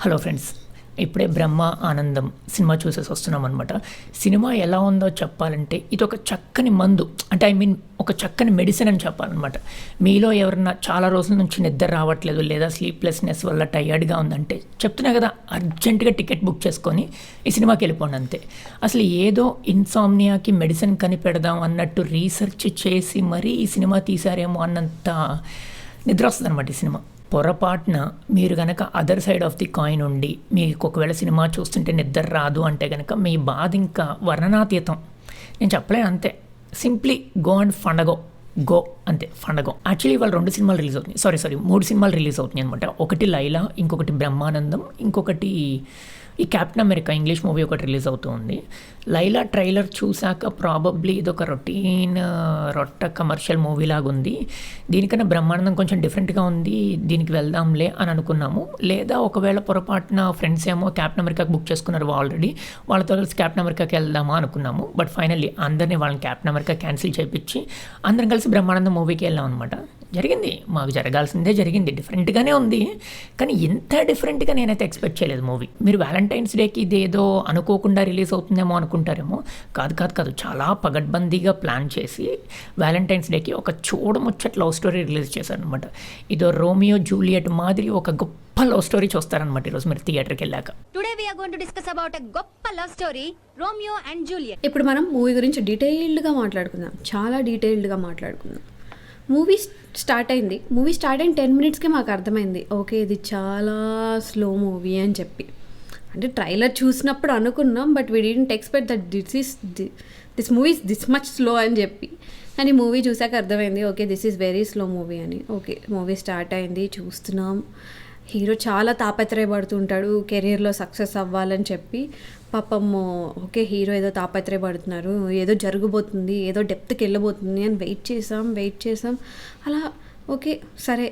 Hello friends, ఇప్పుడే బ్రహ్మ ఆనందం cinema చూసేసి వస్తున్నాం అనమాట. సినిమా ఎలా ఉందో చెప్పాలంటే ఇది ఒక చక్కని మందు, అంటే ఒక చక్కని మెడిసిన్ అని చెప్పాలన్నమాట. మీలో ఎవరన్నా చాలా రోజుల నుంచి నిద్ర రావట్లేదు లేదా స్లీప్లెస్నెస్ వల్ల టయర్డ్గా ఉందంటే చెప్తున్నా కదా, అర్జెంటుగా టికెట్ బుక్ చేసుకొని ఈ సినిమాకి వెళ్ళిపోండి అంతే. అసలు ఏదో ఇన్సామ్నియాకి మెడిసిన్ కనిపెడదాం అన్నట్టు రీసెర్చ్ చేసి మరీ ఈ సినిమా తీశారేమో అన్నంత నిద్ర వస్తుంది అనమాట ఈ సినిమా. పొరపాటున మీరు కనుక other side of the coin ఉండి మీకు ఒకవేళ సినిమా చూస్తుంటే నిద్ర రాదు అంటే కనుక మీ బాధ ఇంకా వర్ణనాతీతం. నేను చెప్పలేను అంతే. సింప్లీ గో అండ్ గో అంతే, ఫండగో. యాక్చువల్లీ వాళ్ళు 2 సినిమాలు రిలీజ్ అవుతున్నాయి, సారీ 3 సినిమాలు రిలీజ్ అవుతున్నాయి అనమాట. ఒకటి లైలా, ఇంకొకటి బ్రహ్మానందం, ఇంకొకటి ఈ క్యాప్టెన్ అమెరికా ఇంగ్లీష్ మూవీ ఒకటి రిలీజ్ అవుతుంది. లైలా ట్రైలర్ చూశాక ప్రాబబ్లీ ఇదొక రొట్ట కమర్షియల్ మూవీ లాగా ఉంది, దీనికన్నా బ్రహ్మానందం కొంచెం డిఫరెంట్గా ఉంది, దీనికి వెళ్దాంలే అని అనుకున్నాము. లేదా ఒకవేళ పొరపాటున ఫ్రెండ్స్ ఏమో క్యాప్టెన్ అమెరికాకి బుక్ చేసుకున్నారు ఆల్రెడీ, వాళ్ళతో కలిసి క్యాప్టెన్ అమెరికాకి వెళ్దామా అనుకున్నాము. బట్ ఫైనల్లీ అందరినీ వాళ్ళని క్యాప్టెన్ అమెరికా క్యాన్సిల్ చేయించి అందరం కలిసి బ్రహ్మానందం మూవీకి వెళ్ళాం అనమాట. జరిగింది, మాకు జరగాల్సిందే జరిగింది. డిఫరెంట్గానే ఉంది, కానీ ఇంత డిఫరెంట్గా నేనైతే ఎక్స్పెక్ట్ చేయలేదు మూవీ. మీరు వ్యాలంటైన్స్ డేకి ఇదేదో అనుకోకుండా రిలీజ్ అవుతుందేమో అనుకుంటారేమో. కాదు, చాలా పగడ్బందీగా ప్లాన్ చేసి వ్యాలంటైన్స్ డేకి ఒక చూడముచ్చట లవ్ స్టోరీ రిలీజ్ చేశారనమాట. ఇదో రోమియో జూలియట్ మాదిరి ఒక గొప్ప లవ్ స్టోరీ చూస్తారనమాట ఈరోజు మీరు థియేటర్కి వెళ్ళాక. Today we are going to discuss about a గొప్ప love story, Romeo and Juliet. ఇప్పుడు మనం మూవీ గురించి డీటెయిల్డ్గా మాట్లాడుకుందాం, చాలా డీటెయిల్డ్గా మాట్లాడుకుందాం. మూవీ స్టార్ట్ అయిన 10 మినిట్స్కే మాకు అర్థమైంది, ఓకే ఇది చాలా స్లో మూవీ అని చెప్పి. అంటే ట్రైలర్ చూసినప్పుడు అనుకున్నాం, but we didn't expect that this movie is this much slow అని చెప్పి. కానీ మూవీ చూసాక అర్థమైంది, okay this is very slow movie అని. ఓకే మూవీ స్టార్ట్ అయింది, చూస్తున్నాం. హీరో చాలా తాపత్రయపడుతుంటాడు కెరీర్లో సక్సెస్ అవ్వాలని చెప్పి. పాపము ఓకే హీరో ఏదో తాపత్రయపడుతున్నారు, ఏదో జరగబోతుంది, ఏదో డెప్త్కి వెళ్ళబోతుంది అని వెయిట్ చేసాం. అలా ఓకే సరే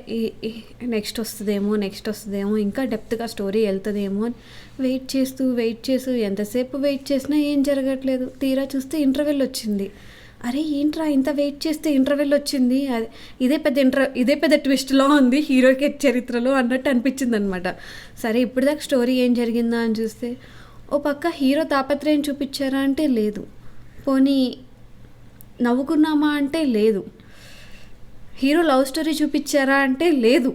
నెక్స్ట్ వస్తుందేమో ఇంకా డెప్త్గా స్టోరీ వెళ్తుందేమో అని వెయిట్ చేస్తూ ఎంతసేపు వెయిట్ చేసినా ఏం జరగట్లేదు. తీరా చూస్తే ఇంటర్వెల్ వచ్చింది. అరే ఏంట్రా ఇంత వెయిట్ చేస్తే ఇంటర్వెల్ వచ్చింది, ఇదే పెద్ద ట్విస్ట్లో ఉంది హీరోకి చరిత్రలో అన్నట్టు అనిపించింది అనమాట. సరే ఇప్పటిదాకా స్టోరీ ఏం జరిగిందా అని చూస్తే, ఓ పక్క హీరో తాపత్రయం చూపించారా అంటే లేదు, పోనీ నవ్వుకున్నామా అంటే లేదు, హీరో లవ్ స్టోరీ చూపించారా అంటే లేదు,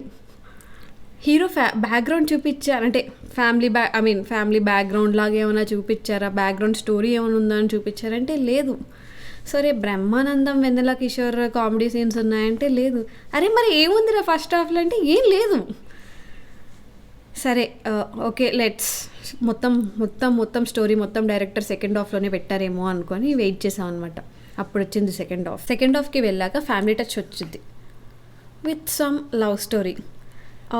హీరో బ్యాక్గ్రౌండ్ చూపించారంటే ఫ్యామిలీ బ్యాక్గ్రౌండ్ లాగా ఏమైనా చూపించారా, బ్యాక్గ్రౌండ్ స్టోరీ ఏమైనా ఉందా అని చూపించారంటే లేదు. సరే బ్రహ్మానందం వెన్నెల కిషోర్ కామెడీ సీన్స్ ఉన్నాయంటే లేదు. అరే మరి ఏముందిరా ఫస్ట్ హాఫ్లో అంటే ఏం లేదు. సరే ఓకే లెట్స్ మొత్తం స్టోరీ మొత్తం డైరెక్టర్ సెకండ్ హాఫ్లోనే పెట్టారేమో అనుకొని వెయిట్ చేసాం అనమాట. అప్పుడు వచ్చింది సెకండ్ హాఫ్కి వెళ్ళాక ఫ్యామిలీ టచ్ వచ్చింది with some love story.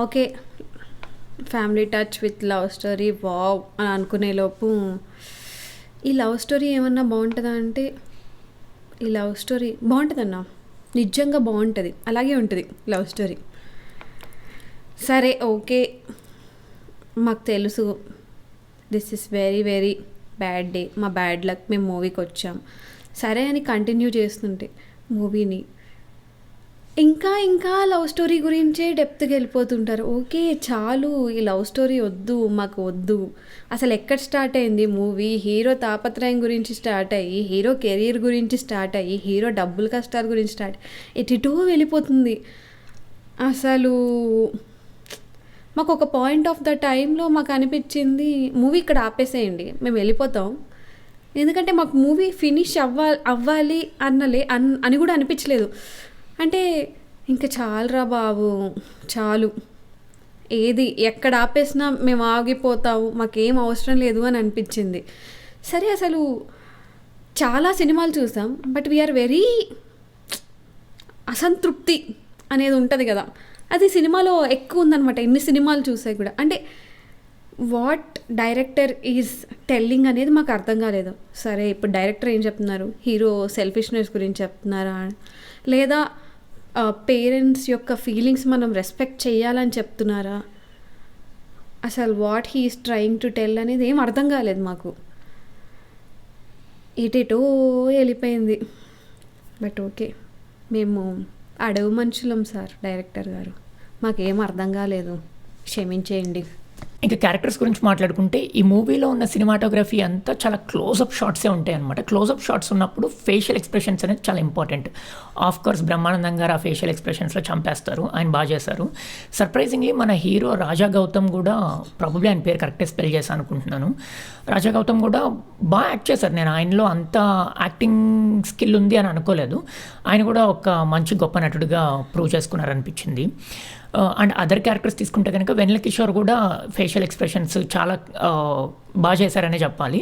Okay family touch with love story wow అని అనుకునేలోపు ఈ లవ్ స్టోరీ ఏమన్నా బాగుంటుందా అంటే, ఈ లవ్ స్టోరీ బాగుంటుందన్నా, నిజంగా బాగుంటుంది, అలాగే ఉంటుంది లవ్ స్టోరీ. సరే ఓకే మాకు తెలుసు this is very very bad day, మా బ్యాడ్ లక్, మేము మూవీకి వచ్చాం సరే అని కంటిన్యూ చేస్తుంటే మూవీని ఇంకా లవ్ స్టోరీ గురించే డెప్త్కి వెళ్ళిపోతుంటారు. ఓకే చాలు, ఈ లవ్ స్టోరీ మాకు వద్దు. అసలు ఎక్కడ స్టార్ట్ అయింది మూవీ? హీరో తాపత్రయం గురించి స్టార్ట్ అయ్యి, హీరో కెరీర్ గురించి స్టార్ట్ అయ్యి, హీరో డబ్బుల కష్టాల గురించి స్టార్ట్ ఎటో వెళ్ళిపోతుంది. అసలు మాకు ఒక పాయింట్ ఆఫ్ ద టైంలో మాకు అనిపించింది, మూవీ ఇక్కడ ఆపేసేయండి, మేము వెళ్ళిపోతాం. ఎందుకంటే మాకు మూవీ ఫినిష్ అవ్వాలి అని కూడా అనిపించలేదు. అంటే ఇంకా చాలురా బాబు చాలు, ఏది ఎక్కడ ఆపేసినా మేము ఆగిపోతాము, మాకేం అవసరం లేదు అని అనిపించింది. సరే అసలు చాలా సినిమాలు చూసాం, బట్ వీఆర్ వెరీ అసంతృప్తి అనేది ఉంటుంది కదా, అది సినిమాలో ఎక్కువ ఉందన్నమాట. ఎన్ని సినిమాలు చూసాయి కూడా, అంటే వాట్ డైరెక్టర్ ఈజ్ టెల్లింగ్ అనేది మాకు అర్థం కాలేదు. సరే ఇప్పుడు డైరెక్టర్ ఏం చెప్తున్నారు, హీరో సెల్ఫిష్నెస్ గురించి చెప్తున్నారా, లేదా పేరెంట్స్ యొక్క ఫీలింగ్స్ మనం రెస్పెక్ట్ చేయాలని చెప్తున్నారా, అసలు what he is trying to tell అనేది ఏం అర్థం కాలేదు మాకు. ఎటెటో వెళ్ళిపోయింది. బట్ ఓకే మేము అడవి మనుషులం సార్, డైరెక్టర్ గారు మాకేం అర్థం కాలేదు, క్షమించేయండి. ఇంకా క్యారెక్టర్స్ గురించి మాట్లాడుకుంటే ఈ మూవీలో ఉన్న సినిమాటోగ్రఫీ అంతా చాలా క్లోజప్ షాట్సే ఉంటాయి అనమాట. క్లోజప్ షాట్స్ ఉన్నప్పుడు ఫేషియల్ ఎక్స్ప్రెషన్స్ అనేది చాలా ఇంపార్టెంట్. ఆఫ్ కోర్స్ బ్రహ్మానందం గారు ఆ ఫేషియల్ ఎక్స్ప్రెషన్స్లో చంపేస్తారు, ఆయన బాగా చేశారు. సర్ప్రైజింగ్లీ మన హీరో రాజా గౌతమ్ కూడా, ప్రాబబ్లీ ఆయన పేరు కరెక్టే స్పెల్ చేశాను అనుకుంటున్నాను, రాజా గౌతమ్ కూడా బాగా యాక్ట్ చేశారు. నేను ఆయనలో అంత యాక్టింగ్ స్కిల్ ఉంది అని అనుకోలేదు. ఆయన కూడా ఒక మంచి గొప్ప నటుడిగా ప్రూవ్ చేసుకున్నారనిపించింది. అండ్ అదర్ క్యారెక్టర్స్ తీసుకుంటే కనుక వెన్నెల కిషోర్ కూడా ఫేషియల్ ఎక్స్ప్రెషన్స్ చాలా బాగా చేశారనే చెప్పాలి.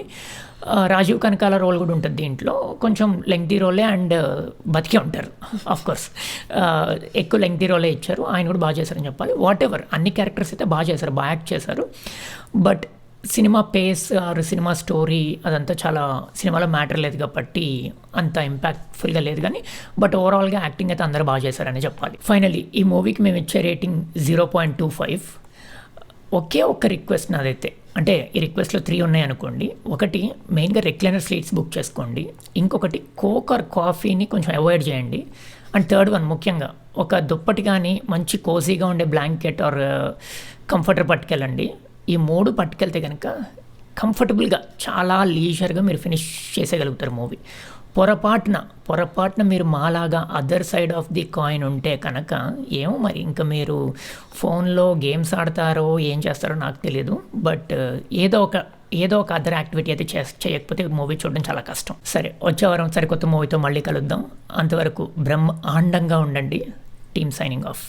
రాజీవ్ కనకాల రోల్ కూడా ఉంటుంది దీంట్లో, కొంచెం లెంగ్తీ రోలే అండ్ బతికే ఉంటారు. ఆఫ్ కోర్స్ ఎక్కువ లెంగ్తీ రోలే ఇచ్చారు, ఆయన కూడా బాగా చేశారని చెప్పాలి. వాట్ ఎవర్, అన్ని క్యారెక్టర్స్ అయితే బాగా చేశారు, బాగా యాక్ట్ చేశారు. But cinema pace or cinema story అదంతా చాలా సినిమాలో మ్యాటర్ లేదు కాబట్టి అంత ఇంపాక్ట్ఫుల్గా లేదు, కానీ బట్ ఓవరాల్గా యాక్టింగ్ అయితే అందరూ బాగా చేశారని చెప్పాలి. ఫైనలీ ఈ మూవీకి మేము ఇచ్చే రేటింగ్ 0.25. ఒకే ఒక్క రిక్వెస్ట్ నాదైతే, అంటే ఈ రిక్వెస్ట్లో 3 ఉన్నాయి అనుకోండి. ఒకటి, మెయిన్గా రెక్లైనర్ సీట్స్ బుక్ చేసుకోండి. ఇంకొకటి, కోక్ ఆర్ కాఫీని కొంచెం అవాయిడ్ చేయండి. అండ్ థర్డ్ వన్, ముఖ్యంగా ఒక దుప్పటి కానీ మంచి కోజీగా ఉండే బ్లాంకెట్ ఆర్ కంఫర్టర్ పట్టుకెళ్ళండి. ఈ 3 పట్టుకెళ్తే కనుక కంఫర్టబుల్గా చాలా లీజర్గా మీరు ఫినిష్ చేసేయగలుగుతారు మూవీ. పొరపాటున మీరు మాలాగా other side of the coin ఉంటే కనుక ఏమో మరి, ఇంకా మీరు ఫోన్లో గేమ్స్ ఆడతారో ఏం చేస్తారో నాకు తెలియదు. బట్ ఏదో ఒక అదర్ యాక్టివిటీ అయితే చేయకపోతే మూవీ చూడడం చాలా కష్టం. సరే, వచ్చే వారం సరికొత్త మూవీతో మళ్ళీ కలుద్దాం. అంతవరకు బ్రహ్మాండంగా ఉండండి. Team signing off.